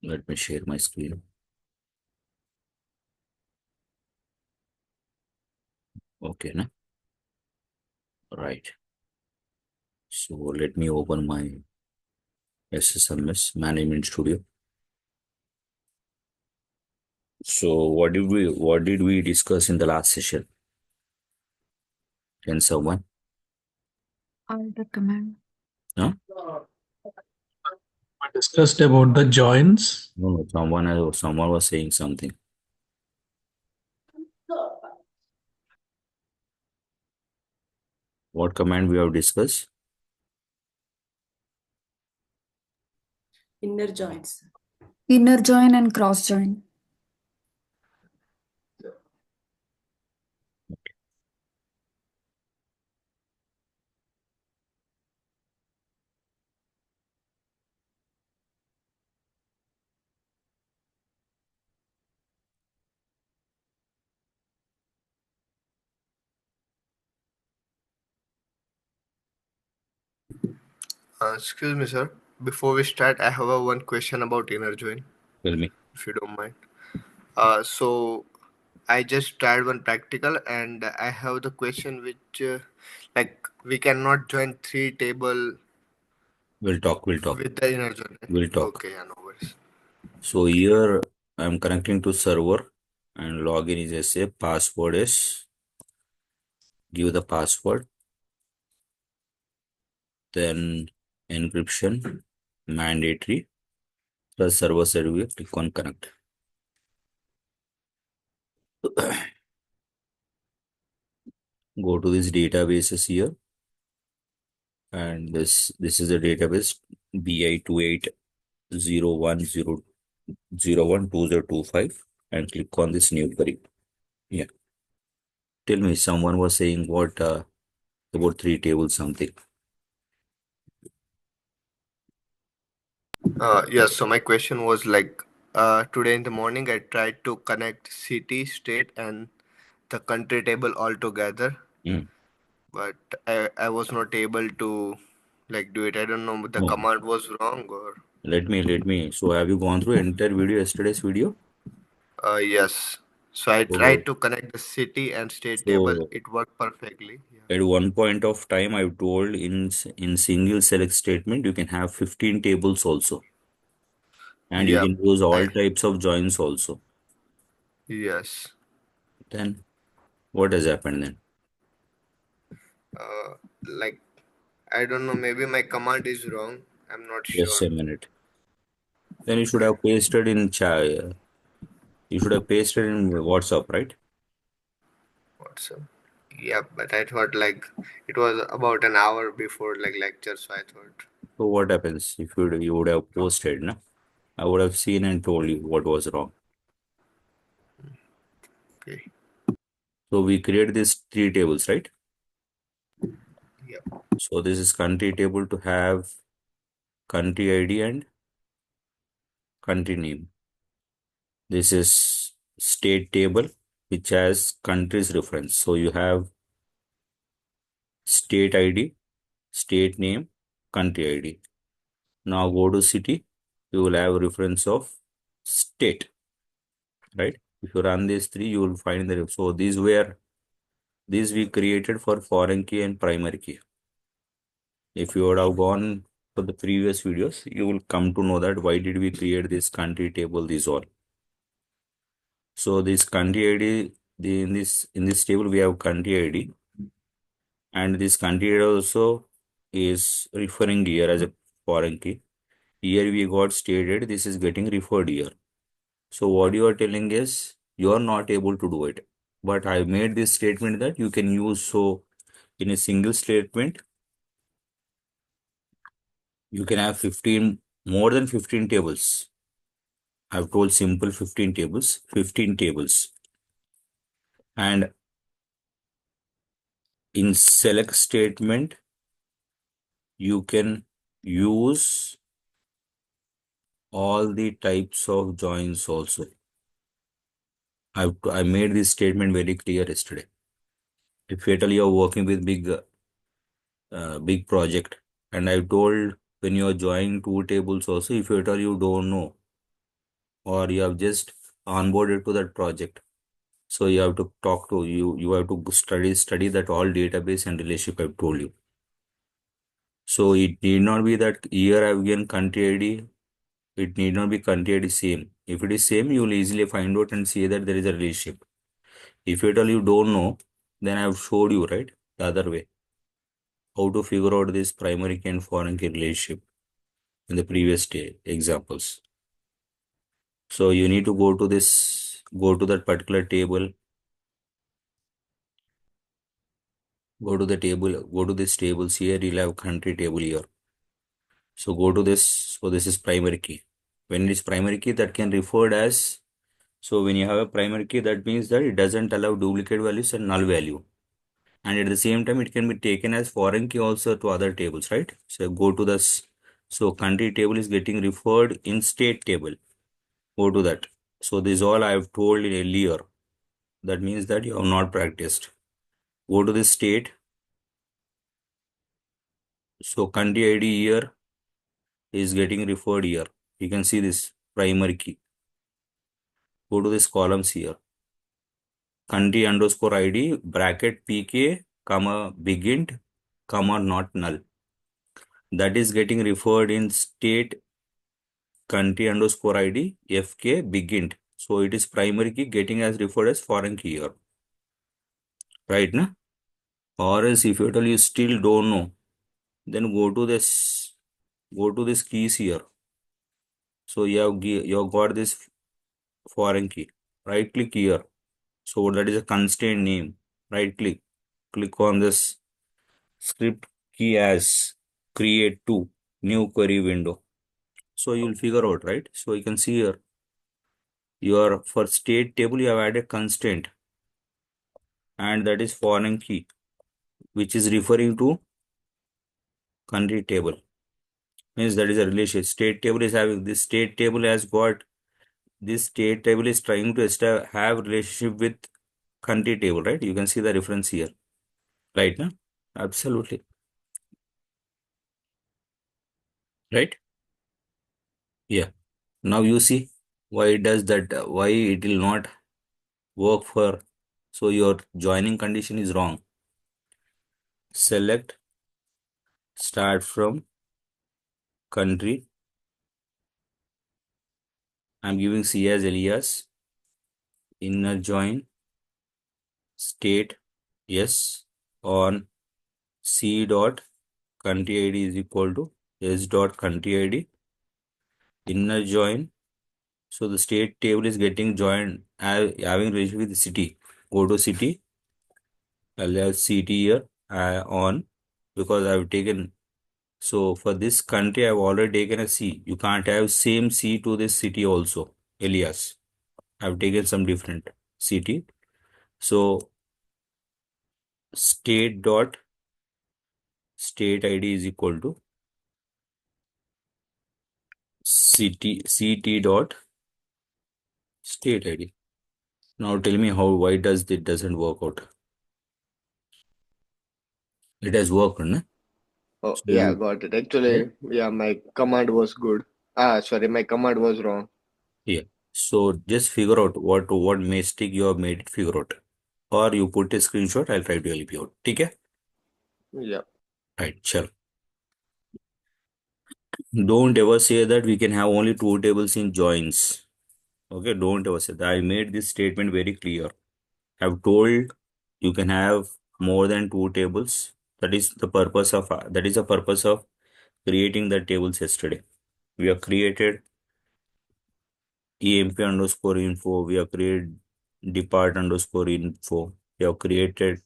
Let me share my screen. Okay, na? Right. So let me open my SSMS Management Studio. So what did we discuss in the last session? Can someone? I recommend. Huh? We discussed about the joins. No, someone was saying something. What command we have discussed? Inner joins. Inner join and cross join. Excuse me, sir. Before we start, I have one question about inner join, Tell me. if you don't mind. So I just tried one practical, and I have the question which, like, we cannot join three table We'll talk. with the inner join. Right? We'll talk. Okay, yeah, no worries. So here I'm connecting to server and login is as a password is give the password, then encryption mandatory plus server side click on connect. Go to this databases here, and this is the database BI280100012025 and click on this new query. Yeah. Tell me, someone was saying what about three tables something. Yes, so my question was like, today in the morning I tried to connect city, state, and the country table all together, but I was not able to like do it. I don't know, the No. command was wrong or. Let me. So have you gone through entire video, yesterday's video? Yes. So I So, tried to connect the city and state table. so It worked perfectly. Yeah. at one point of time, I've told in single select statement, you can have 15 tables also. And you Yeah. can use all I, types of joins also. yes. Then what has happened then? Like I don't know. Maybe my command is wrong. I'm not Just sure. a minute. Then you should have pasted in chat. You should have pasted in WhatsApp, right? What's up? Yeah, but I thought like it was about an hour before like lecture, so I thought. So what happens if you would have posted, na? I would have seen and told you what was wrong. Okay. So we create these three tables, right? Yeah. So this is country table to have country ID and country name. This is state table which has country's reference. So you have state ID, state name, country ID. Now go to city, you will have reference of state, right? If you run these three, you will find the so these we created for foreign key and primary key. If you would have gone for the previous videos, you will come to know that why did we create this country table, these all. So this country ID, in this table we have country ID, and this country ID also is referring here as a foreign key. Here we got stated this is getting referred here. So what you are telling is you are not able to do it. But I made this statement that you can use. So in a single statement, you can have 15, more than 15 tables. I've told simple 15 tables, 15 tables. And in select statement, you can use all the types of joins also. I made this statement very clear yesterday. If you tell you're working with big project, and I told when you're joining two tables also, if you don't know, or you have just onboarded to that project. So you have to talk to you have to study that all database and relationship I've told you. So it need not be that year I've given country ID. It need not be country ID same. If it is same, you will easily find out and see that there is a relationship. If at all you don't know, then I've showed you, right, the other way, how to figure out this primary key and foreign key relationship in the previous day examples. So you need to go to that particular table, go to this tables here, you'll have country table here. So go to this, so this is primary key. When it is primary key, that can referred as, so when you have a primary key, that means that it doesn't allow duplicate values and null value. And at the same time, it can be taken as foreign key also to other tables, right? So go to this, so country table is getting referred in state table. Go to that. So this all I have told earlier. That means that you have not practiced. Go to the state. So country ID here is getting referred here. You can see this primary key. Go to this columns here. Country underscore ID bracket PK comma begin comma not null. That is getting referred in state country underscore ID FK begin. So it is primary key getting as referred as foreign key here. Right now? Or else if at all you still don't know, then go to this keys here. So you have got this foreign key. Right click here. So that is a constraint name. Right click on this script key as create to new query window. So you'll figure out, right? So you can see here, your for state table you have added constraint, and that is foreign key, which is referring to country table. Means that is a relation. State table is having this state table has got this state table is trying to have relationship with country table, right? You can see the reference here, right? No? Absolutely. Right? Yeah. Now you see why it does that, why it will not work for, so your joining condition is wrong. Select start from country. I'm giving C as alias, inner join state, yes, on C dot country ID is equal to S dot country ID, inner join. So the state table is getting joined, having relationship with the city. Go to city, I'll have city here on, because I've taken, so for this country I've already taken a C. You can't have same C to this city also, alias. I've taken some different city. So state dot state ID is equal to ct dot state ID. Now tell me why does it doesn't work out? It has worked, no? Oh, So yeah, you, got it. right? Actually, yeah, my command was good. Sorry, my command was wrong. Yeah. So just figure out what mistake you have made it figure out. Or you put a screenshot, I'll try to help you out. Okay? Yeah. Right, sure. Don't ever say that we can have only two tables in joins. Okay, don't ever say that. I made this statement very clear. I've told you can have more than two tables. That is the purpose of creating the tables yesterday. We have created EMP underscore info. We have created depart underscore info. We have created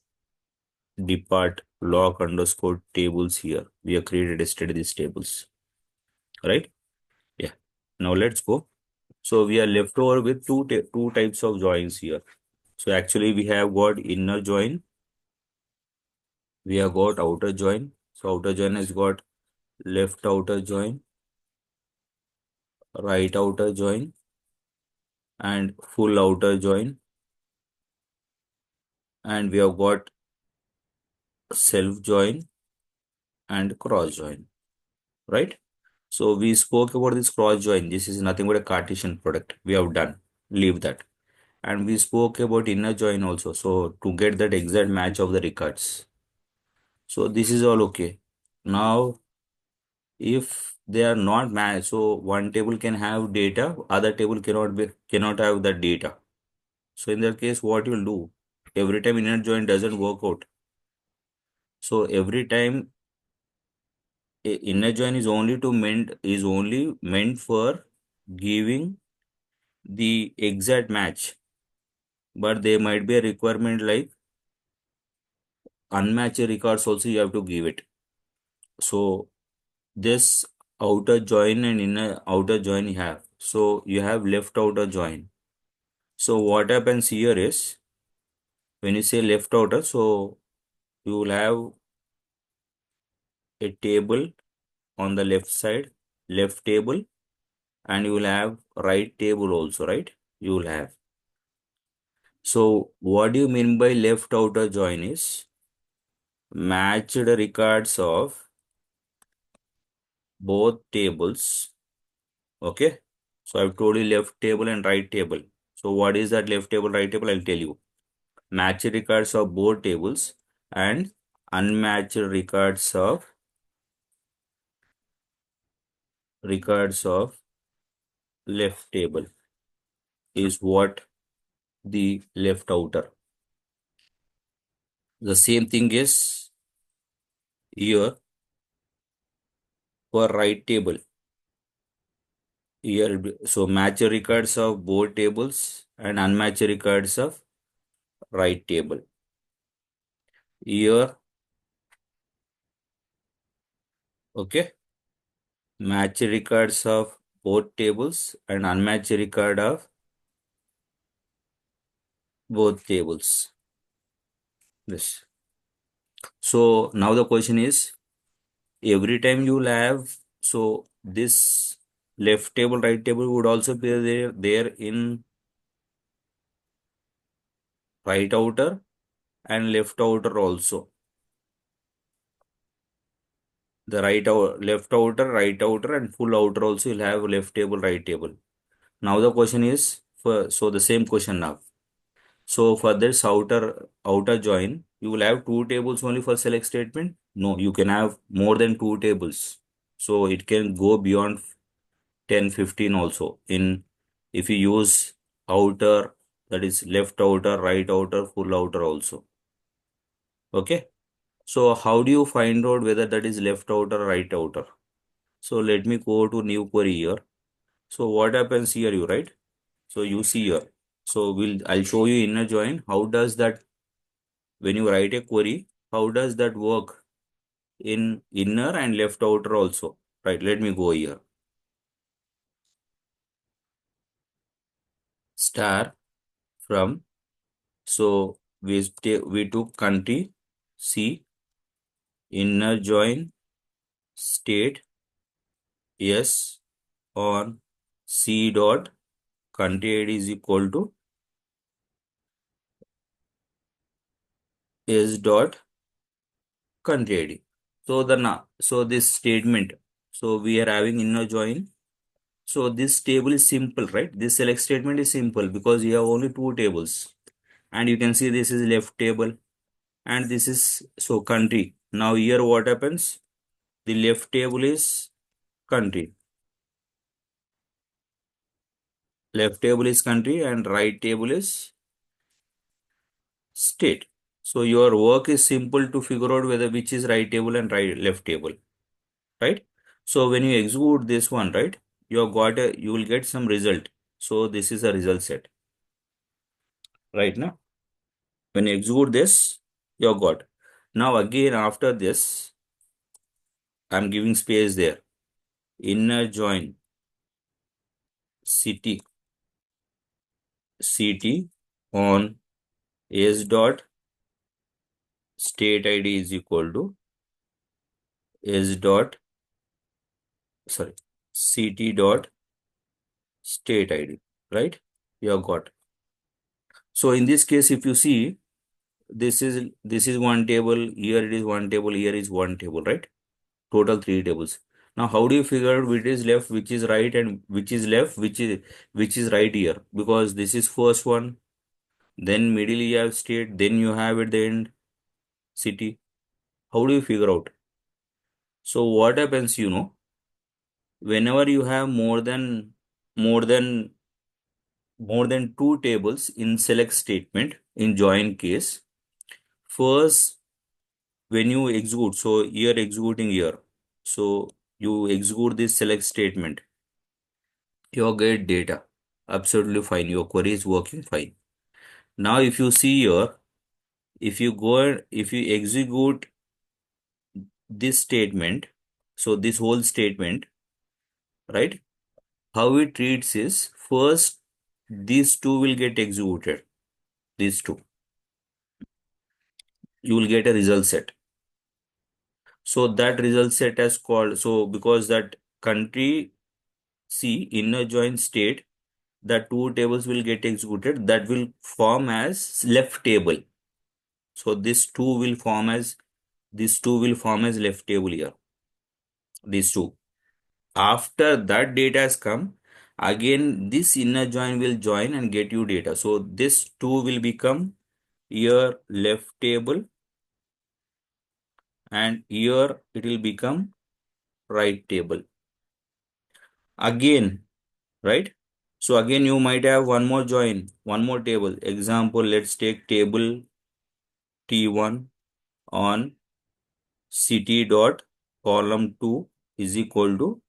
depart lock underscore tables here. We have created yesterday these tables. Right? Yeah. Now let's go. So we are left over with two types of joins here. So actually we have got inner join, we have got outer join. So outer join has got left outer join, right outer join, and full outer join, and we have got self join and cross join, right? So we spoke about this cross join. This is nothing but a Cartesian product. We have done. Leave that. And we spoke about inner join also. So to get that exact match of the records. So this is all okay. Now, if they are not matched, so one table can have data, other table cannot have that data. So in that case, what you'll do? Every time inner join doesn't work out. So every time inner join is only meant for giving the exact match, but there might be a requirement like unmatched records also you have to give it. So this outer join and inner outer join you have. So you have left outer join. So what happens here is when you say left outer, so you will have a table on the left side, left table, and you will have right table also, right? You will have. So what do you mean by left outer join is matched records of both tables. Okay. So I've told you left table and right table. So what is that left table, right table? I'll tell you. Matched records of both tables and unmatched records of left table is what the left outer. The same thing is here for right table. Here, so match records of both tables and unmatched records of right table. Here, okay, match records of both tables and unmatched record of both tables. This. So now the question is, every time you will have, so this left table, right table would also be there in right outer and left outer also. The left outer, right outer, and full outer also you'll have left table, right table. Now the question is so the same question now. So for this outer join, you will have two tables only for select statement. No, you can have more than two tables. So it can go beyond 10, 15 also in if you use outer, that is left outer, right outer, full outer also. Okay. So how do you find out whether that is left outer or right outer? So let me go to new query here. So what happens here, you write? So you see here. So I'll show you inner join. How does that when you write a query, how does that work in inner and left outer also? Right, let me go here. Star from, so we took country C, inner join state yes on C dot country ID is equal to S dot country ID. So this statement, so we are having inner join. So this table is simple, right? This select statement is simple because you have only two tables. And you can see this is left table and this is so country. Now here what happens? The left table is country. Left table is country and right table is state. So your work is simple to figure out whether which is right table and left table, right? So when you execute this one, right, you will get some result. So this is a result set, right now. When you execute this, you got. Now again after this, I'm giving space there. Inner join ct on s dot state id is equal to s dot sorry ct dot state id, right? You have got. So in this case, if you see, this is one table, here it is one table, here is one table, right? Total three tables. Now, how do you figure out which is left, which is right, and which is left, which is right here? Because this is first one, then middle you have state, then you have at the end city. How do you figure out? So what happens, whenever you have more than more than two tables in select statement in join case, first when you execute, so you're executing here, so you execute this select statement, you get data. Absolutely fine. Your query is working fine. Now, if you see here, if you go and if you execute this statement, so this whole statement, right? How it treats is first these two will get executed. These two, you will get a result set. So that result set is called, so because that country C inner join state, the two tables will get executed, that will form as left table. So these two will form as left table here. These two. After that data has come, again this inner join will join and get you data. So this two will become here left table, and here it will become right table. Again, right? So again you might have one more join, one more table. Example, let's take table T1 on city dot column 2 is equal to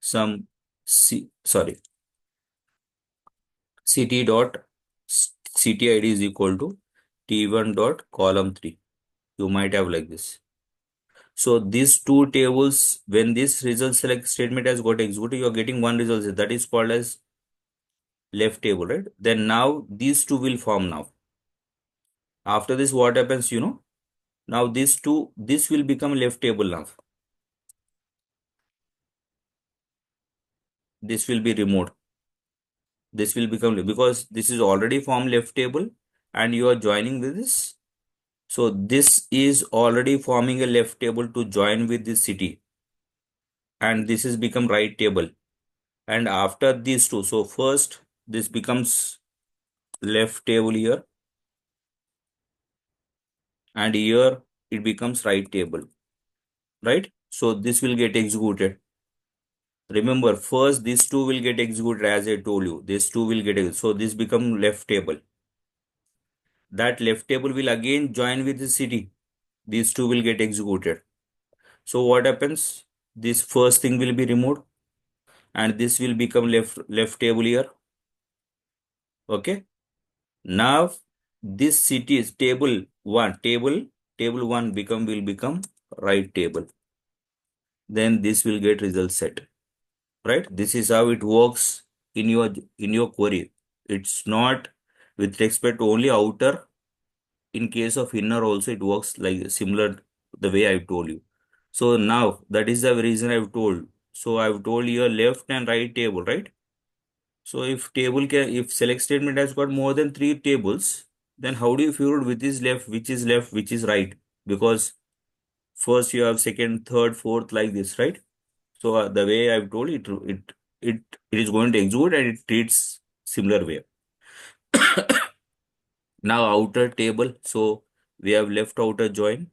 some city dot city ID is equal to T1 dot column 3. You might have like this. So these two tables, when this result select statement has got executed, you are getting one result set. That is called as left table, right? Then now these two will form now. After this, what happens, Now this will become left table now. This will be removed. This will become, because this is already formed left table and you are joining with this. So this is already forming a left table to join with this city, and this is become right table. And after these two, so first this becomes left table here, and here it becomes right table, right? So this will get executed. Remember, first these two will get executed as I told you. These two will get executed. So this become left table. That left table will again join with the city. These two will get executed. So what happens? This first thing will be removed, and this will become left table here. Okay. Now this city is table one will become right table. Then this will get result set. Right? This is how it works in your query. It's not with respect to only outer. In case of inner also it works like similar the way I've told you. So now that is the reason I've told. So I've told you left and right table, right? So if select statement has got more than three tables, then how do you figure out which is left, which is right? Because first you have second, third, fourth like this, right? So the way I've told it is going to execute and it treats similar way. Now outer table, so we have left outer join,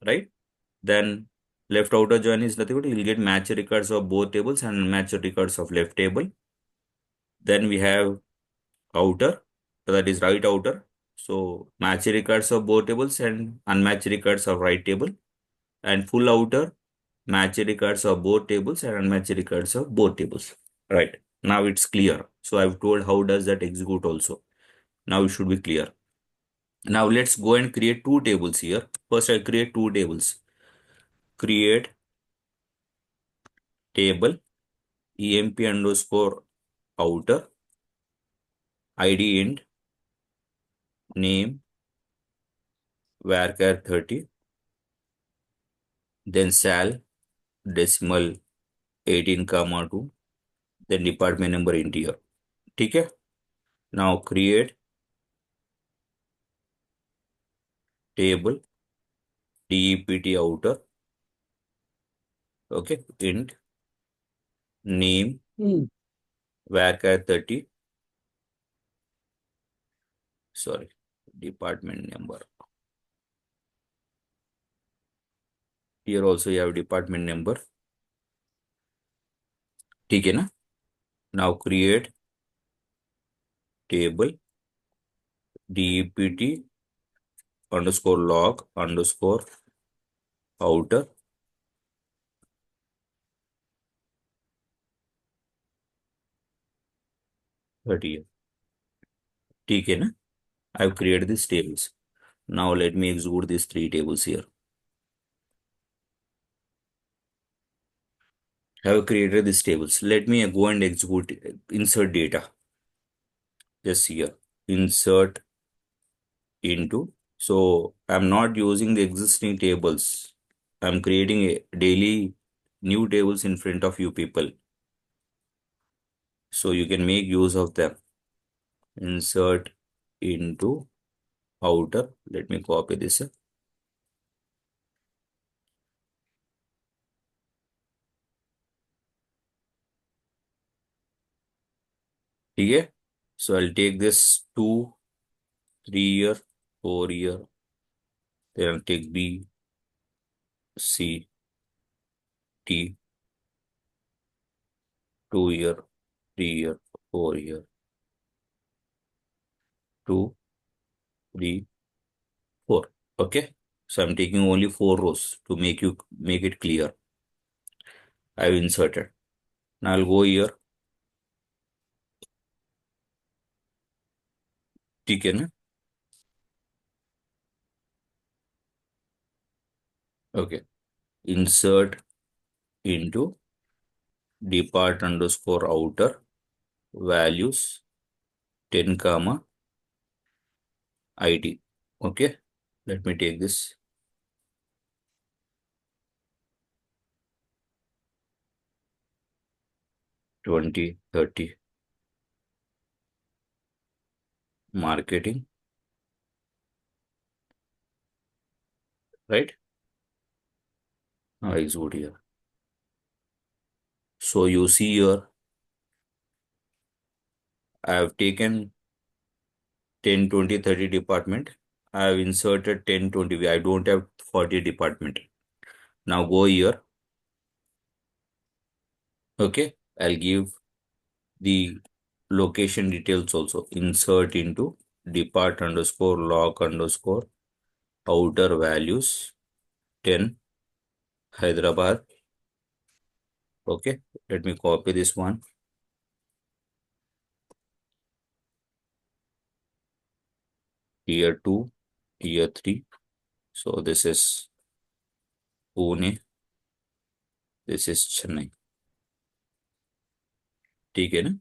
right? Then left outer join is nothing but you'll get match records of both tables and match records of left table. Then we have outer, that is right outer. So match records of both tables and unmatched records of right table. And full outer, match records of both tables and unmatched records of both tables. Right. Now it's clear. So I've told how does that execute also. Now it should be clear. Now let's go and create two tables here. First I create two tables. Create table emp underscore outer id int name varchar 30, then sal decimal 18 comma 2, then department number integer. ठीक है. Now create table dept outer Okay, int name varchar 30. Sorry, department number. Here also you have department number. ठीक है ना? Now create table dept underscore log underscore outer ठीक है, ठीक है ना? I've created these tables. Now let me execute these three tables here. I have created these tables. Let me go and execute insert data. Just here insert into. So I'm not using the existing tables. I'm creating a daily new tables in front of you people, so you can make use of them. Insert into outer. Let me copy this. ठीक है? So I'll take this 2, 3 year, 4 year. Then I'll take B, C, T, 2 year, 3 year, 4 year, 2, 3, 4. Okay. So I'm taking only 4 rows to make it clear. I've inserted. Now I'll go here. ठीक है ना? Okay. Insert into depart underscore outer values 10 comma id. Okay. Let me take this. Twenty 30 marketing, right? Now execute here. So you see here, I have taken 10, 20, 30 department. I have inserted 10, 20. I don't have 40 department. Now go here. Okay. I'll give the location details also. Insert into depart underscore log underscore outer values 10 Hyderabad. Okay. Let me copy this one. Tier 2, Tier 3. So this is Pune. This is Chennai. ठीक है ना?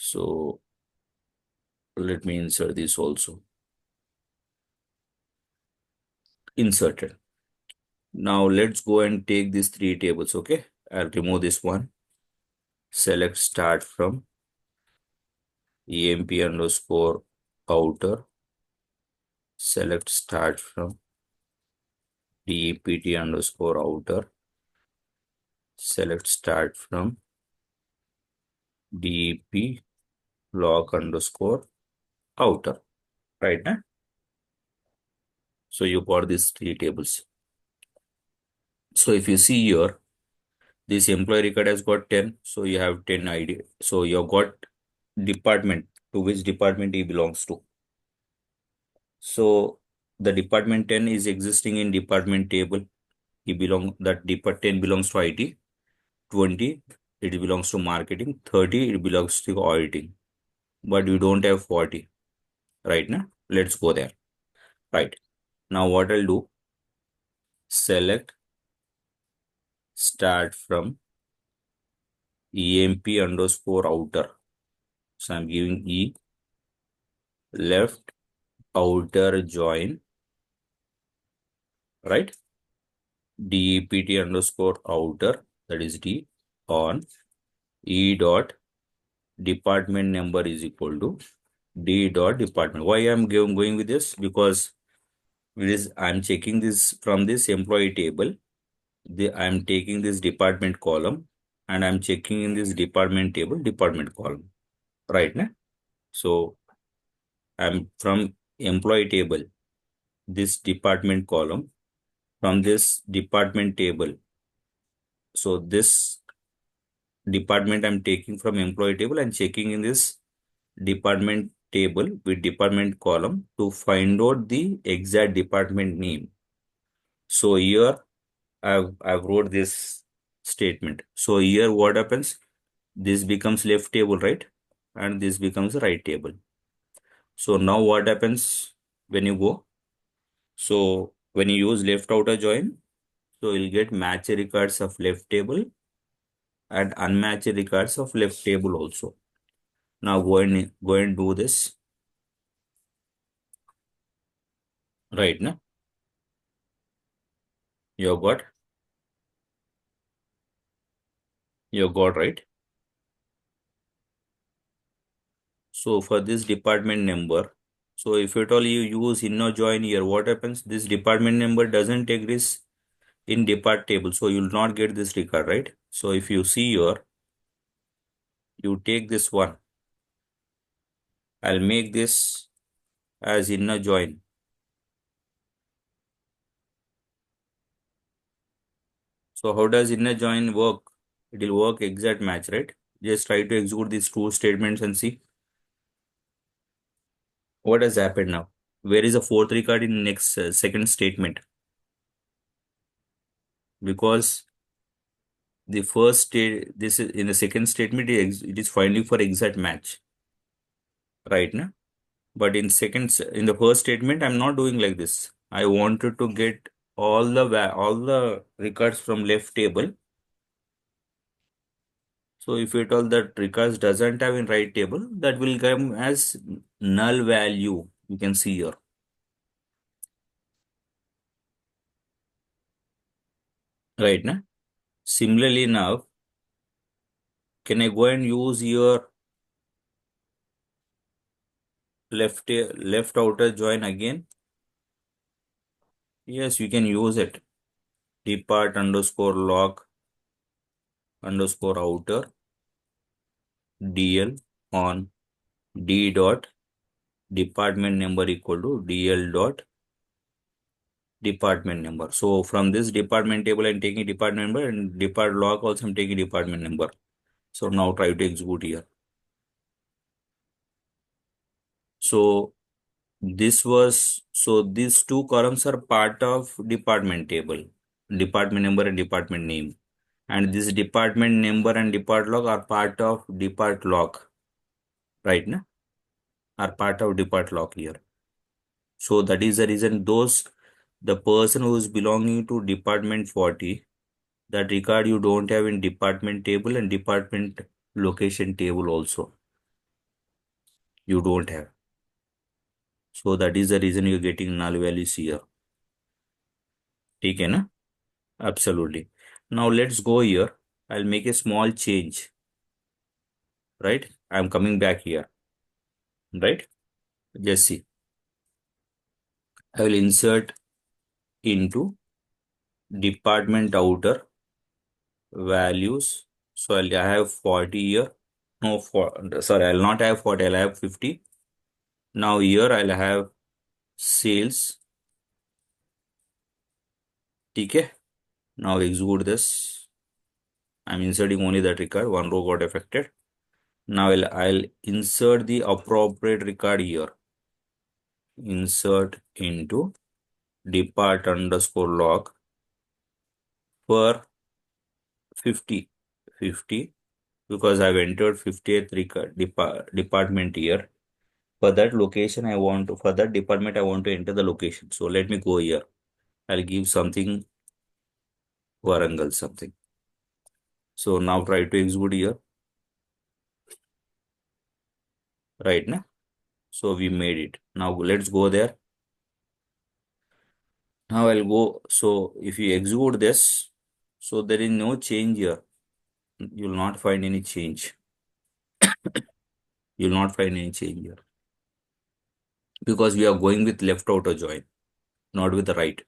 So let me insert this also. Inserted. Now let's go and take these three tables. Okay. I'll remove this one. Select start from emp underscore outer. Select start from dept underscore outer. Select start from dep log underscore outer. Right now? So you got these three tables. So if you see here, this employee record has got 10. So you have 10 ID. So you have got department, to which department he belongs to. So the department 10 is existing in department table. That department 10 belongs to IT. 20 it belongs to marketing. 30 it belongs to auditing. But we don't have 40 right now. Let's go there. Right. Now what I'll do, select start from emp underscore outer. So I'm giving E, left outer join, right? dept underscore outer, that is D, on E dot department number is equal to D dot department. Why I'm going with this? Because I'm checking this from this employee table. I'm taking this department column and I'm checking in this department table, department column, right? Na? So I'm from employee table, this department column, from this department table. So this department I'm taking from employee table and checking in this department table with department column to find out the exact department name. So here I've wrote this statement. So here what happens? This becomes left table, right? And this becomes right table. So now what happens when you go? So when you use left outer join, so you'll get match records of left table and unmatched records of left table also. Now go and do this. Right now. You got right. So for this department number, so if at all you use inner join here, what happens? This department number doesn't exist in depart table, so you'll not get this record, right? So if you see here, you take this one. I'll make this as inner join. So how does inner join work? It will work exact match, right? Just try to execute these two statements and see what has happened now. Where is the fourth record in next second statement? Because the first state, this is in the second statement, it is finding for exact match, right? Na? But in the first statement, I'm not doing like this. I wanted to get all the records from left table. So if at all that records doesn't have in right table, that will come as null value. You can see here. Right now. Similarly now, can I go and use your left outer join again? Yes, you can use it. Depart underscore log underscore outer dl on d dot department number equal to dl dot department number. So from this department table, I'm taking department number, and depart log also I'm taking department number. So now try to execute here. So these two columns are part of department table, department number and department name. And this department number and depart log are part of depart log, right? Na? Are part of depart log here. So that is the reason the person who is belonging to department 40, that record you don't have in department table and department location table also. You don't have. So that is the reason you're getting null values here. Okay, na? Absolutely. Now let's go here. I'll make a small change. Right? I'm coming back here. Right? Just see. I will insert into department outer values. So I have 40 here. No, sorry, I'll not have 40, I'll have 50. Now here I'll have sales. Okay. Now execute this. I'm inserting only that record. One row got affected. Now I'll insert the appropriate record here. Insert into depart underscore log for 50 because I've entered 50th record department here. For that location for that department I want to enter the location. So let me go here. I'll give something Warangal something. So now try to execute here. Right now. So we made it. Now let's go there. Now I'll go. So if you execute this, so there is no change here. You'll not find any change. You'll not find any change here. Because we are going with left outer join, not with the right.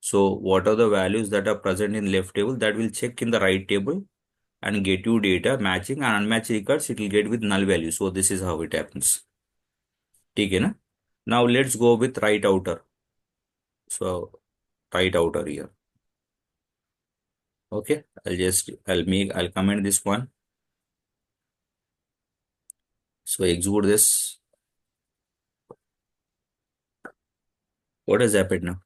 So what are the values that are present in left table that will check in the right table and get you data matching, and unmatched records it will get with null value. So this is how it happens. Okay, na? Now let's go with right outer. So right outer here. Okay, I'll comment this one. So execute this. What has happened now?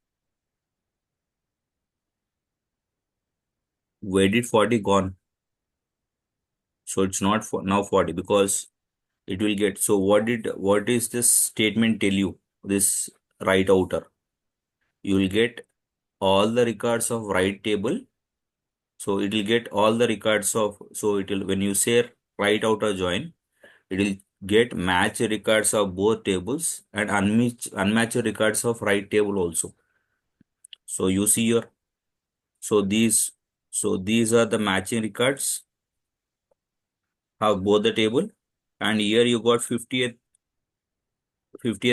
Where did 40 gone? So it's not for now 40 because it will get. So what is this statement tell you? This right outer. You will get all the records of right table. So it will get all the records of, so it will, when you say right outer join, it will get match records of both tables and unmatched records of right table also. So you see here, so these are the matching records of both the table, and here you got 50th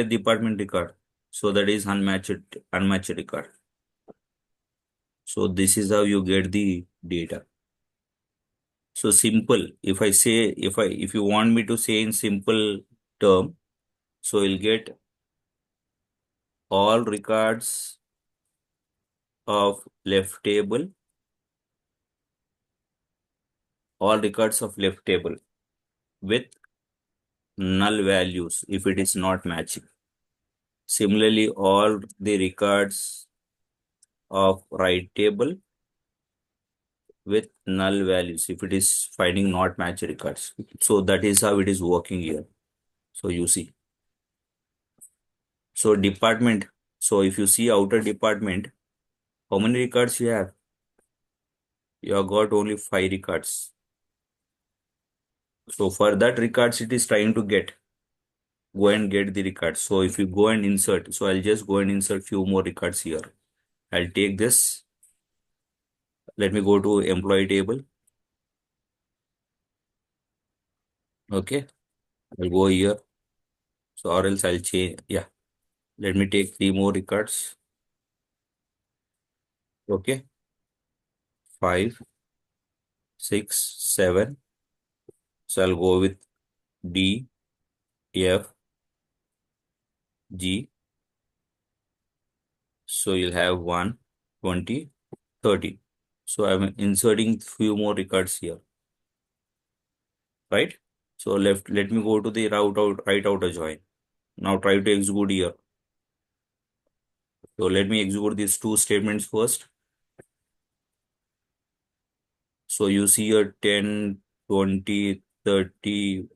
department record. So that is unmatched record. So this is how you get the data. So simple. If I say, if you want me to say in simple term, so you'll get all records of left table, all records of left table with null values if it is not matching. Similarly, all the records of right table with null values if it is finding not match records. So that is how it is working here. So you see. So department. So if you see outer department, how many records you have? You have got only 5 records. So for that records it is trying to go and get the records. So if you go and insert, so I'll just go and insert few more records here. I'll take this. Let me go to employee table. Okay. I'll go here. So or else I'll change. Yeah. Let me take 3 more records. Okay. 5, 6, 7. So I'll go with D, F, G. So you'll have 1, 20, 30. So I'm inserting few more records here. Right? So let me go to the right outer join. Now try to execute here. So let me execute these two statements first. So you see here 10, 20, 30,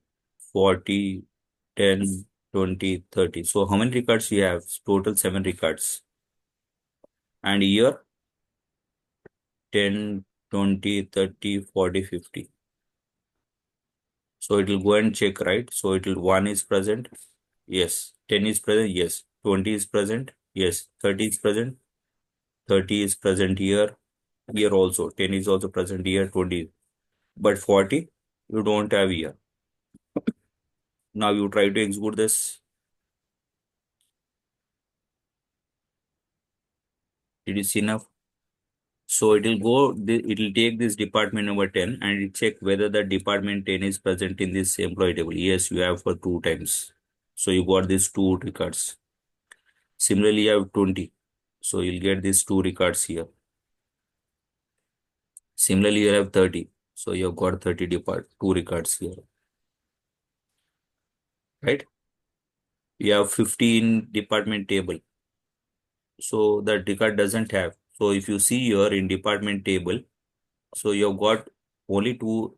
40, 10, 20, 30. So how many records you have? Total 7 records. And here 10, 20, 30, 40, 50. So it will go and check, right? So it will 1 is present. Yes. 10 is present. Yes. 20 is present. Yes. 30 is present. 30 is present here. Here also. 10 is also present here. 20. But 40 you don't have here. Now you try to execute this. It is enough. So it will go, it will take this department number 10 and it check whether the department 10 is present in this employee table. Yes, you have for 2 times. So you got these 2 records. Similarly, you have 20. So you'll get these 2 records here. Similarly, you have 30. So you've got 2 records here. Right? You have 15 department table. So that record doesn't have. So if you see here in department table, so you've got only 4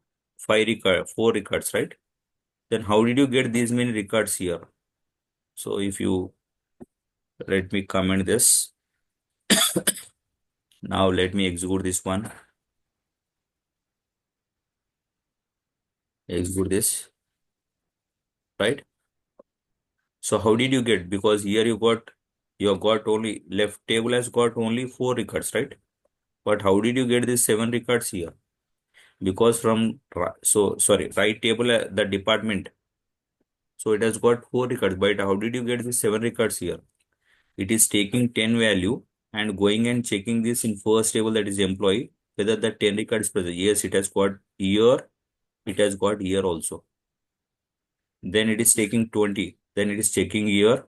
records, right? Then how did you get these many records here? So if you let me comment this. Now let me execute this one. Execute this. Right? So how did you get? Because here you have got only left table has got only 4 records, right? But how did you get these 7 records here? Because from right table the department. So it has got 4 records. But how did you get these 7 records here? It is taking 10 value and going and checking this in first table, that is employee, whether the 10 record is present. Yes, it has got year, it has got year also. Then it is taking 20, then it is checking year,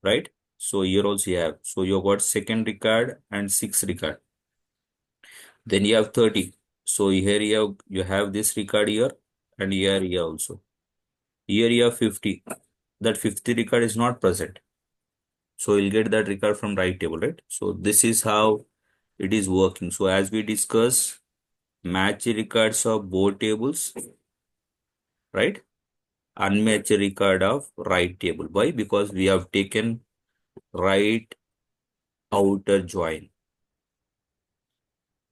right? So year also you have. So you got second record and sixth record. Then you have 30. So here you have this record here and here also. Here you have 50. That 50 record is not present. So you'll get that record from right table, right? So this is how it is working. So as we discuss, match records of both tables, right? Unmatched record of right table. Why? Because we have taken right outer join,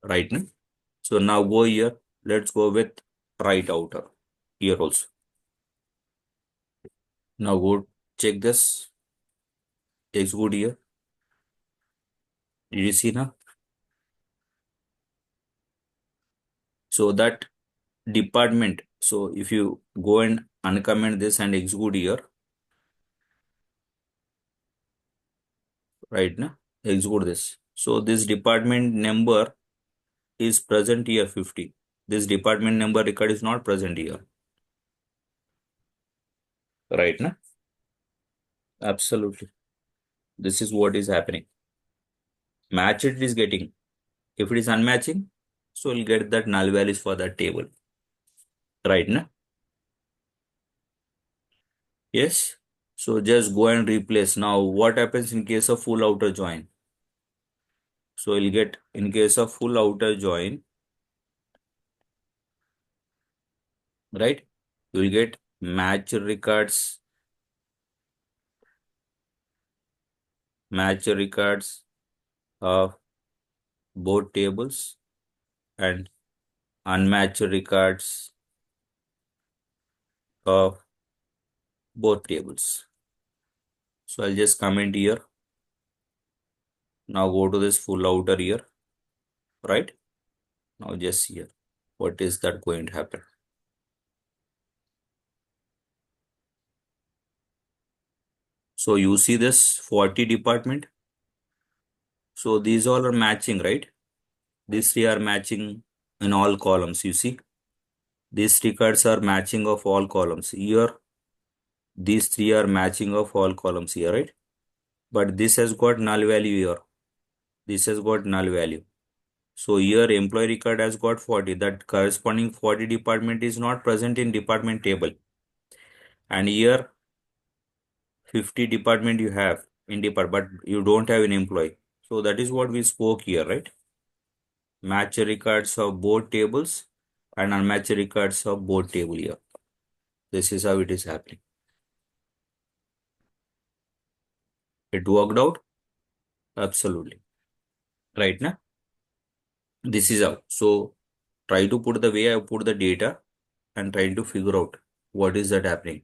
right? No? So now go here. Let's go with right outer here also. Now go check this. Execute here. Did you see now? So that department. So if you go and uncomment this and execute here, right now, execute this. So this department number is present here 50. This department number record is not present here. Right now? Absolutely. This is what is happening. Match it is getting. If it is unmatching, so you'll get that null values for that table. Right now? Yes. So just go and replace. Now what happens in case of full outer join? So you'll get in case of full outer join, right? You will get match records of both tables and unmatched records of both tables. So I'll just comment here. Now go to this full outer here, right? Now just here. What is that going to happen? So you see this 40 department. So these all are matching, right? These three are matching in all columns. You see, these records are matching of all columns. Here, these three are matching of all columns here, right? But this has got null value here. This has got null value. So here employee record has got 40. That corresponding 40 department is not present in department table. And here 50 department you have in department, but you don't have an employee. So that is what we spoke here, right? Match records of both tables and unmatched records of both table here. This is how it is happening. It worked out? Absolutely. Right now? This is how. So try to put the way I put the data and trying to figure out what is that happening.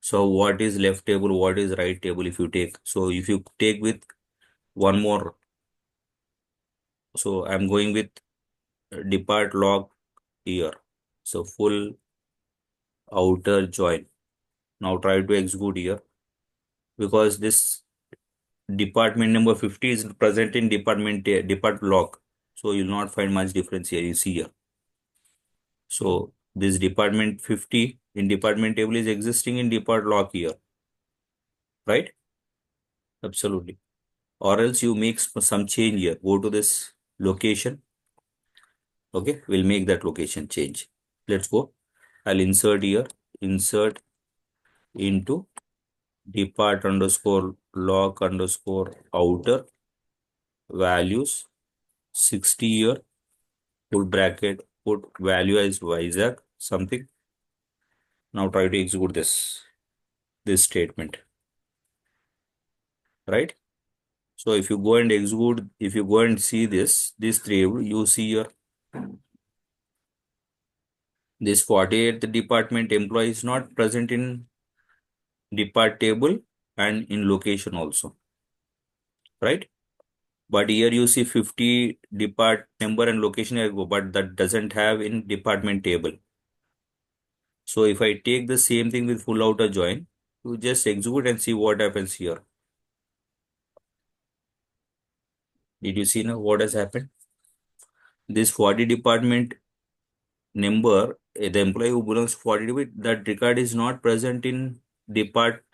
So what is left table, what is right table if you take. So if you take with one more, so I'm going with depart log here. So full outer join. Now try to execute here because this department number 50 is present in depart log. So you'll not find much difference here. You see here. So this department 50 in department table is existing in depart log here, right? Absolutely. Or else you make some change here. Go to this location. Okay, we'll make that location change. Let's go. I'll insert here. Insert into depart underscore log underscore outer values 60 here. Put bracket. Put value as Vizag something. Now try to execute this statement. Right? So if you go and execute, if you go and see this three, you see here this 48th department employee is not present in depart table and in location also, right? But here you see 50 depart number and location here go, but that doesn't have in department table. So if I take the same thing with full outer join, you just execute and see what happens here. Did you see now what has happened? This 40 department number, the employee who belongs to 40 department, that record is not present in depart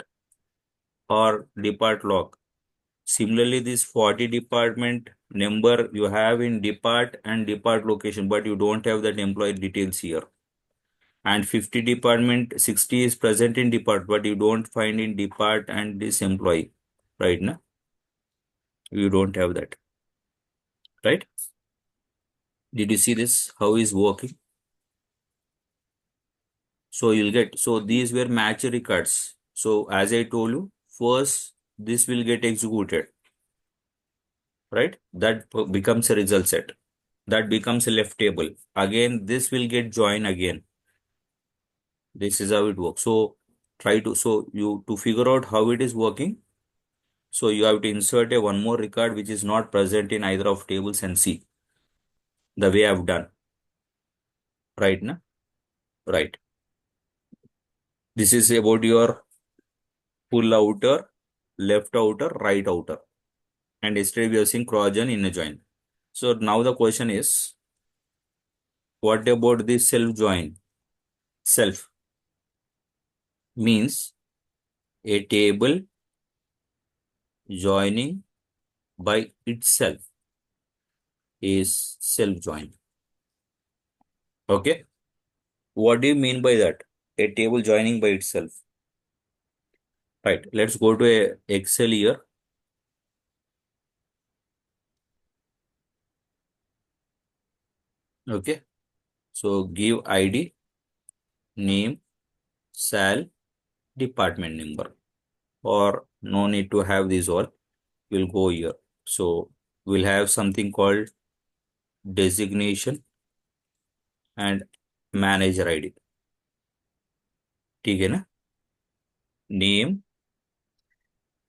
or depart log. Similarly, this 40 department number you have in depart and depart location, but you don't have that employee details here. And 50 department 60 is present in depart, but you don't find in depart and this employee, right? Now you don't have that, right? Did you see this? How is working? So you'll get, so these were match records. So as I told you, first this will get executed, right? That becomes a result set. That becomes a left table. Again, this will get joined again. This is how it works. So try to, so you, to figure out how it is working. So you have to insert a one more record which is not present in either of tables and see the way I've done. Right now, right. This is about your full outer, left outer, right outer. And yesterday we are seeing cross join, inner join. So now the question is, what about this self join? Self means a table joining by itself is self join. Okay. What do you mean by that? A table joining by itself. Right. Let's go to a Excel here. Okay. So give ID, name, sal, department number, or no need to have these all. We'll go here. So we'll have something called designation and manager ID. ठीक है ना? Name,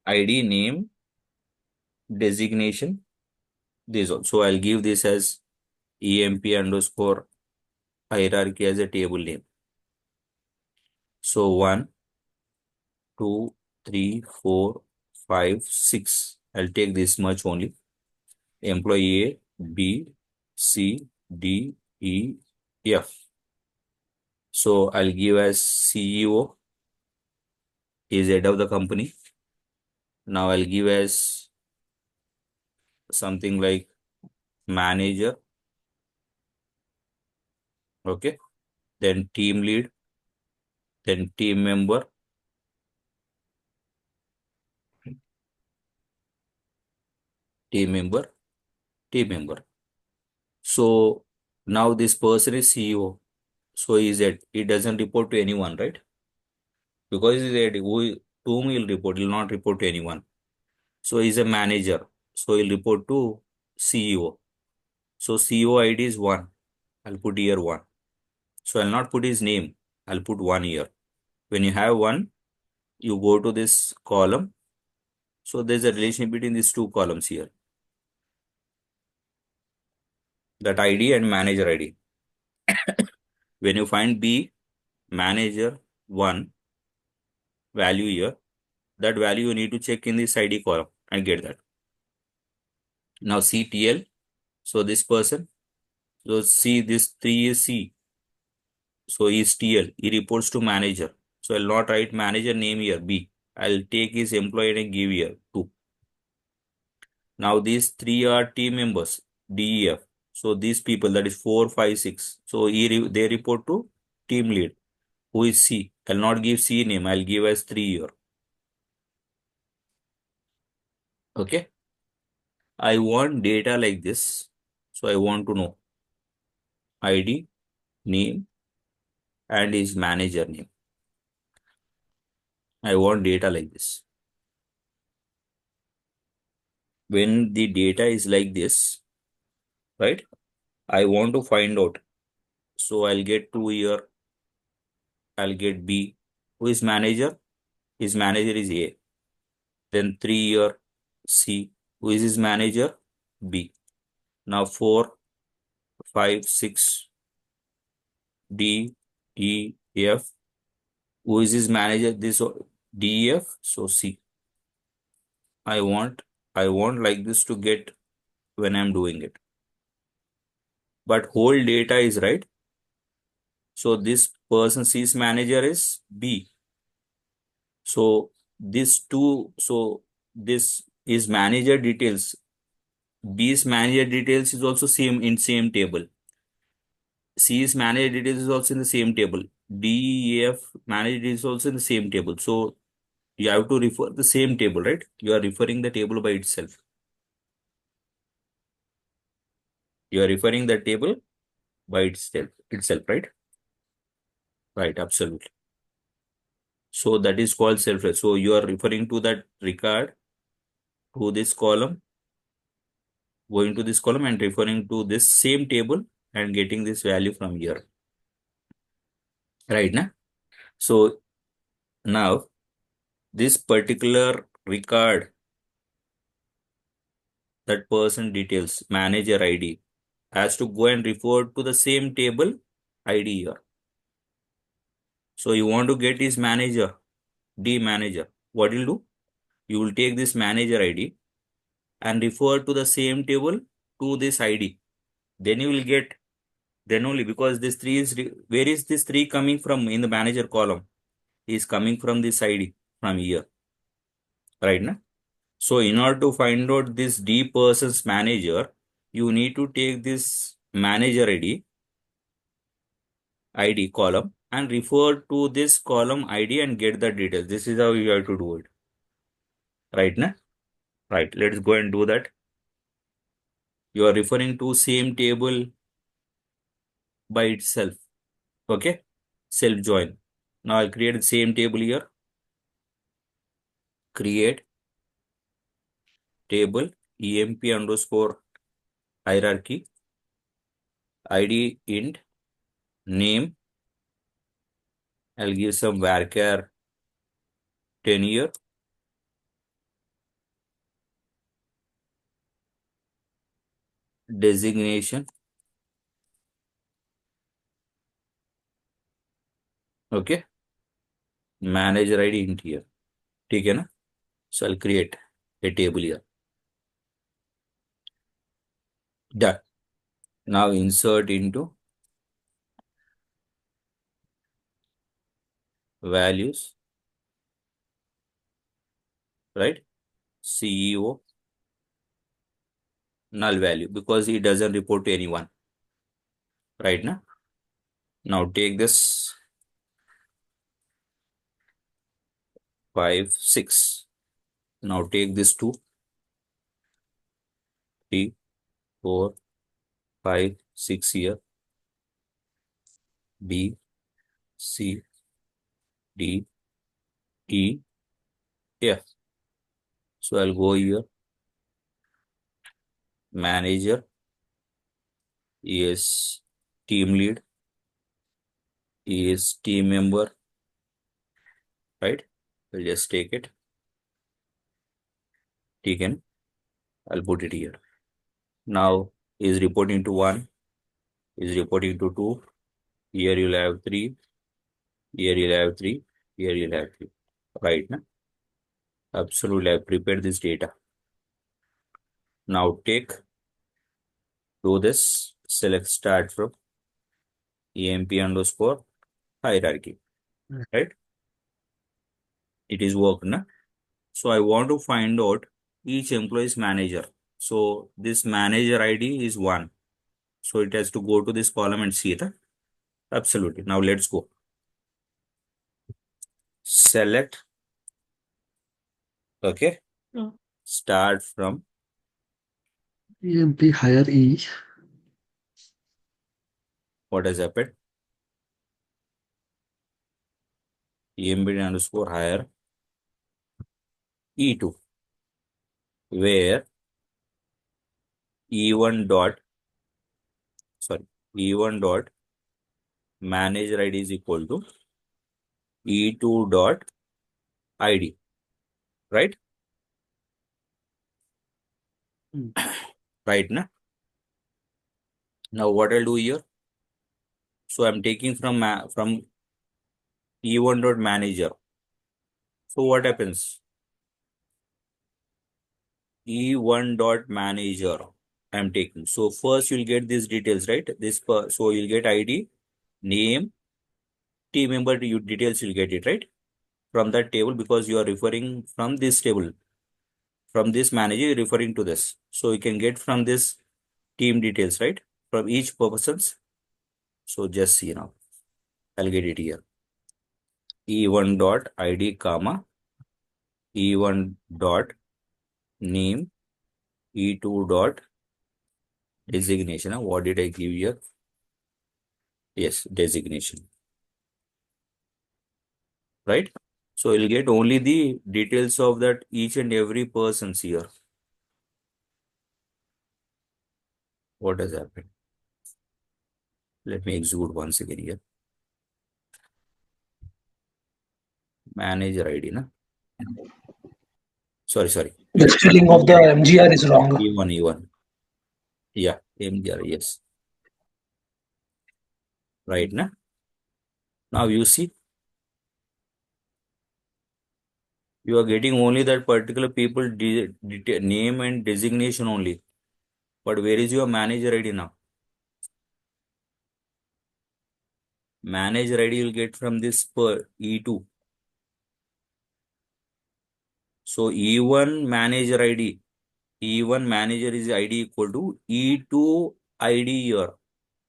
ID, name, designation, this all. So I'll give this as EMP underscore hierarchy as a table name. So 1, 2, 3, 4, 5, 6. I'll take this much only. Employee A, B, C, D, E, F. So I'll give as CEO, he is head of the company. Now I'll give as something like manager. Okay. Then team lead, then team member, team member, team member. So now this person is CEO. So he doesn't report to anyone, right? Because he's head, to whom he'll report, he'll not report to anyone. So he's a manager. So he'll report to CEO. So CEO ID is 1. I'll put here 1. So I'll not put his name. I'll put 1 here. When you have 1, you go to this column. So there's a relation between these two columns here. That ID and manager ID. When you find B, manager 1 value here, that value you need to check in this ID column and get that. Now CTL. So this person. So see this 3 is C. So he is TL. He reports to manager. So I'll not write manager name here B. I'll take his employee and give here 2. Now these 3 are team members DEF. So these people, that is 4, 5, 6. So they report to team lead, who is C. I'll not give C name. I'll give as 3 here. Okay. I want data like this. So I want to know ID, name, and his manager name. I want data like this. When the data is like this, right? I want to find out. So I'll get 2 here. I'll get B. Who is manager? His manager is A. Then 3 here. C. Who is his manager? B. Now 4, 5, 6. D, E, F. Who is his manager? This D, E, F. So C. I want like this to get when I'm doing it. But whole data is right. So this person C's manager is B. So this is manager details. B's manager details is also same in same table. C's manager details is also in the same table. D, E, F manager details is also in the same table. So you have to refer the same table, right? You are referring the table by itself. You are referring the table by itself, right? Right, absolutely. So that is called self. So you are referring to that record to this column, going to this column and referring to this same table and getting this value from here. Right now. So now this particular record, that person details, manager ID, has to go and refer to the same table ID here. So you want to get his manager, D manager. What you'll do? You will take this manager ID and refer to the same table to this ID. Then you will get, then only, because this 3 is, where is this 3 coming from in the manager column? Is coming from this ID from here, right now. So in order to find out this D person's manager, you need to take this manager ID column and refer to this column ID and get the details. This is how you have to do it. Right now? Right. Let's go and do that. You are referring to same table by itself. Okay. Self join. Now I'll create the same table here. Create table emp underscore hierarchy ID int name. I'll give some varchar 10 here. Designation. Okay. Manager ID int here. ठीक है ना? So I'll create a table here. Done. Now insert into values, right? CEO null value, because it doesn't report to anyone, right? Now take this 5, 6. Now take this 2, 3, 4, 5, 6 here. B, C, D, E, F. So I'll go here. Manager is team lead, is team member, right? We'll just take it. Taken. I'll put it here. Now is reporting to 1, is reporting to 2. Here you'll have 3. Here you'll have 3. Here you'll have 3. Right now. Absolutely, I've prepared this data. Now do this, select start from emp underscore hierarchy, right? It is worked now. So I want to find out each employee's manager. So this manager ID is 1. So it has to go to this column and see that. Absolutely. Now let's go. Select. Okay. Start from EMP higher E. what has happened? emp underscore higher E2, where E1 dot, sorry, E1 dot manager ID is equal to E2 dot ID, right? Right now. Now what I'll do here? So I'm taking from E1 dot manager. So what happens? E1 dot manager. I'm taking. So first you'll get these details, right? So you'll get ID, name, team member you details you'll get it, right? From that table because you are referring from this table. From this manager, you're referring to this. So you can get from this team details, right? From each person's. So just see now. I'll get it here. E1 dot ID comma E1 dot name E2 dot designation. What did I give here? Yes, designation. Right? So you'll get only the details of that each and every person's here. What has happened? Let me execute once again here. Manager ID, na? Sorry. The spelling of the MGR is wrong. E1. Yeah, MGR, yes. Right, na? Now you see, you are getting only that particular people name and designation only. But where is your manager ID now? Manager ID you'll get from this per E2. So E1 manager ID. E1 manager is ID equal to E2 ID here.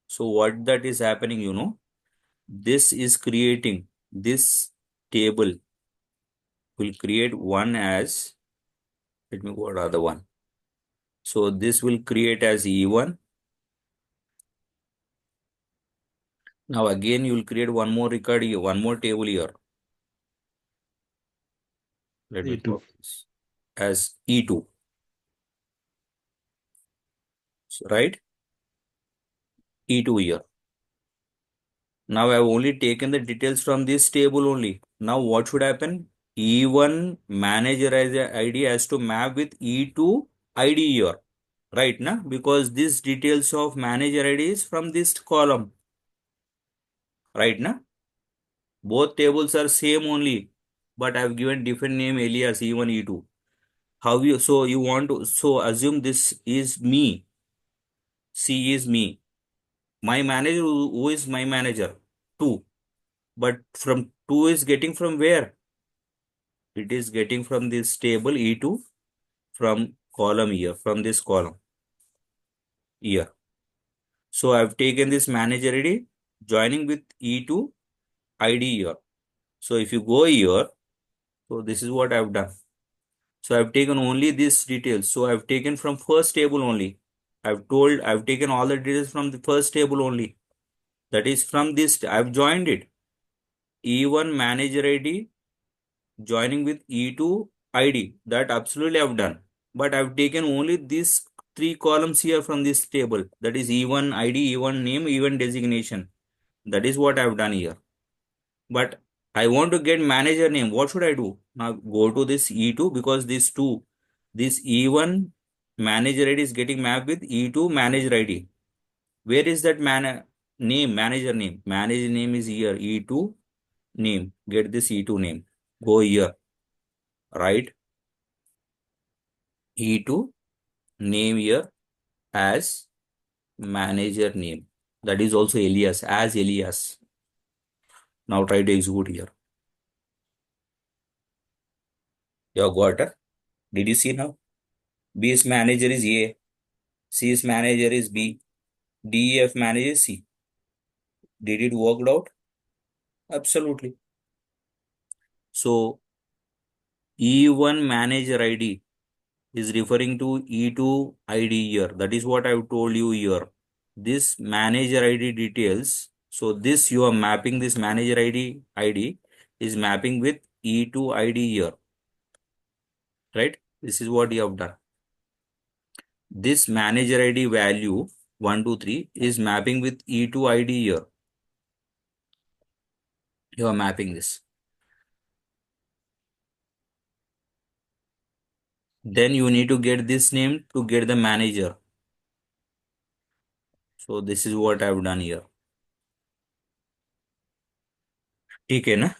So what that is happening, this is creating this table will create one as, let me go to other one. So this will create as E1. Now again you will create one more record here, one more table here. Let me E2. copy this as E2. So, right? E2 here. Now I have only taken the details from this table only. Now what should happen? E1 manager as a ID has to map with E2 ID here. Right now? Because these details of manager ID is from this column. Right now? Both tables are same only. But I have given different name alias E1, E2. How you so you want to assume this is me. C is me. My manager who is my manager? 2. But from 2 is getting from where? It is getting from this table E2 from column here, from this column here. So I've taken this manager ID joining with E2 ID here. So if you go here, so this is what I've done. So I've taken only these details. So I've taken from first table only. I've taken all the details from the first table only. That is from this, I've joined it. E1 manager ID joining with E2 ID. That absolutely I've done. But I've taken only these 3 columns here from this table. That is E1 ID, E1 name, E1 designation. That is what I've done here. But I want to get manager name. What should I do? Now go to this E2 because this E1 manager ID is getting mapped with E2 manager ID. Where is that manager name? Manager name is here, E2 name. Get this E2 name. Go here. Write E2 name here as manager name. That is also alias, as alias. Now try to execute here. You got it? Did you see now? B's manager is A. C's manager is B. DEF manager is C. Did it work out? Absolutely. So E1 manager ID is referring to E2 ID here. That is what I've told you here. This manager ID details. So this you are mapping this manager ID is mapping with E2 ID here. Right? This is what you have done. This manager ID value 123 is mapping with E2 ID here. You are mapping this. Then you need to get this name to get the manager. So this is what I've done here. Okay, na?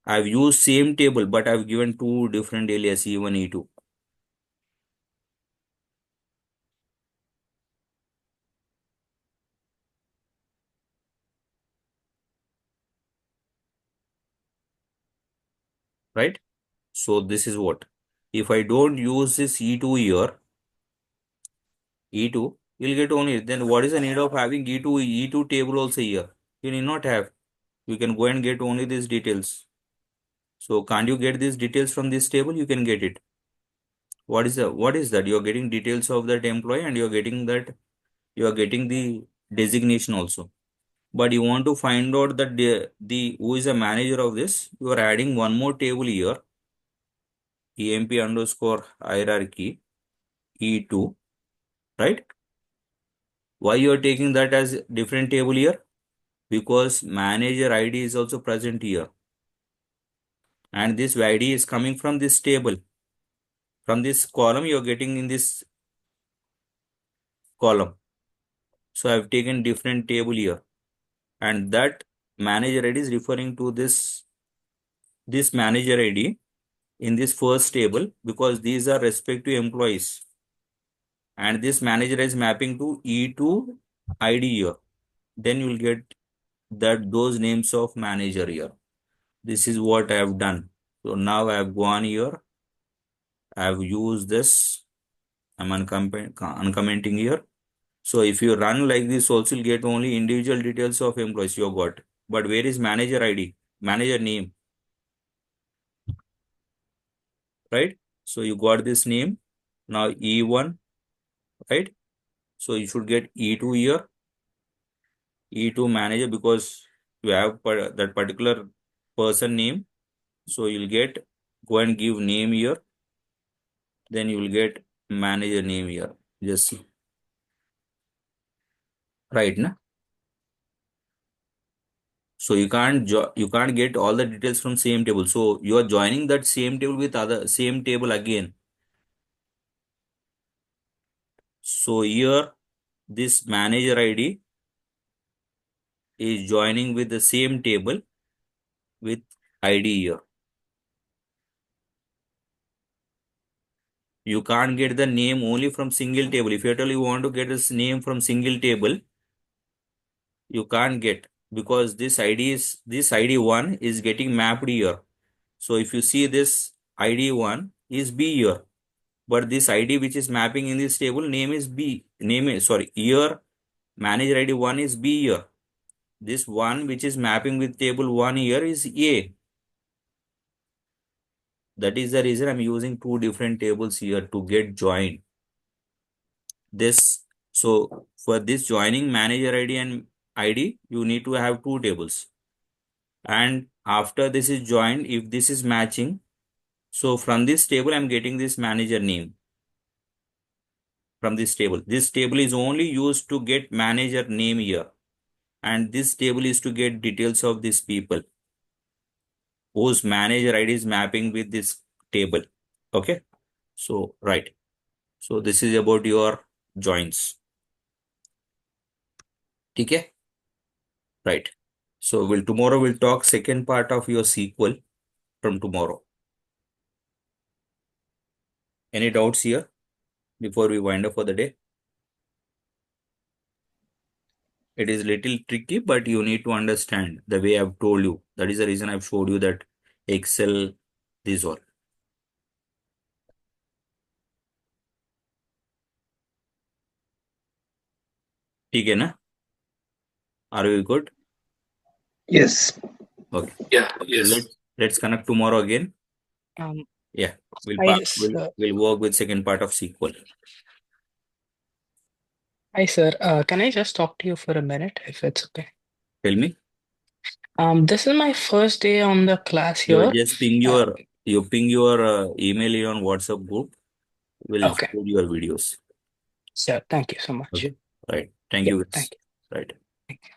I've used same table, but I've given 2 different alias E1, E2. right? So this is what. If I don't use this E2 here, E2, you'll get only, then what is the need of having E2 table also here? You need not have. You can go and get only these details. So can't you get these details from this table? You can get it. What is that? You're getting details of that employee and you're getting the designation also. But you want to find out that the who is the manager of this, you are adding one more table here, EMP underscore hierarchy E2, right? Why you are taking that as different table here? Because manager ID is also present here. And this ID is coming from this table. From this column, you're getting in this column. So I've taken different table here. And that manager ID is referring to this manager ID in this first table because these are respective employees. And this manager is mapping to E2 ID here. Then you'll get those names of manager here. This is what I have done. So now I have gone here. I have used this. I'm uncommenting here. So if you run like this, also you'll get only individual details of employees you have got. But where is manager ID? Manager name, right? So you got this name. Now E1, right? So you should get E2 here. E2 manager because you have that particular person name. So you'll get, go and give name here. Then you will get manager name here. Just see. Right, na? So you can't get all the details from same table. So you are joining that same table with same table again. So here this manager ID is joining with the same table with ID here. You can't get the name only from single table. If you at all you want to get this name from single table, you can't get because this ID1 is getting mapped here. So if you see this ID1 is B here, but this ID which is mapping in this table name is B. Here manager ID1 is B here. This one which is mapping with table 1 here is A. That is the reason I'm using two different tables here to get joined. So for this joining manager ID and ID, you need to have two tables. And after this is joined, if this is matching, so from this table, I'm getting this manager name from this table. This table is only used to get manager name here. And this table is to get details of these people whose manager ID is mapping with this table. Okay. So, right. So this is about your joins. Okay. Right. So tomorrow we'll talk second part of your SQL from tomorrow. Any doubts here before we wind up for the day? It is little tricky, but you need to understand the way I've told you. That is the reason I've showed you that Excel, this all. Okay, na? Are we good? Yes. Okay. Yeah. So Yes. let's connect tomorrow again. Um, Yeah. We'll work with second part of SQL. Hi, sir. Can I just talk to you for a minute, if it's okay? Tell me. This is my first day on the class You here. just ping your email on WhatsApp group. We'll Okay. show your videos. Sir, thank you so much. Okay. Right. Thank Yeah, you. thank you. Right. Thank you.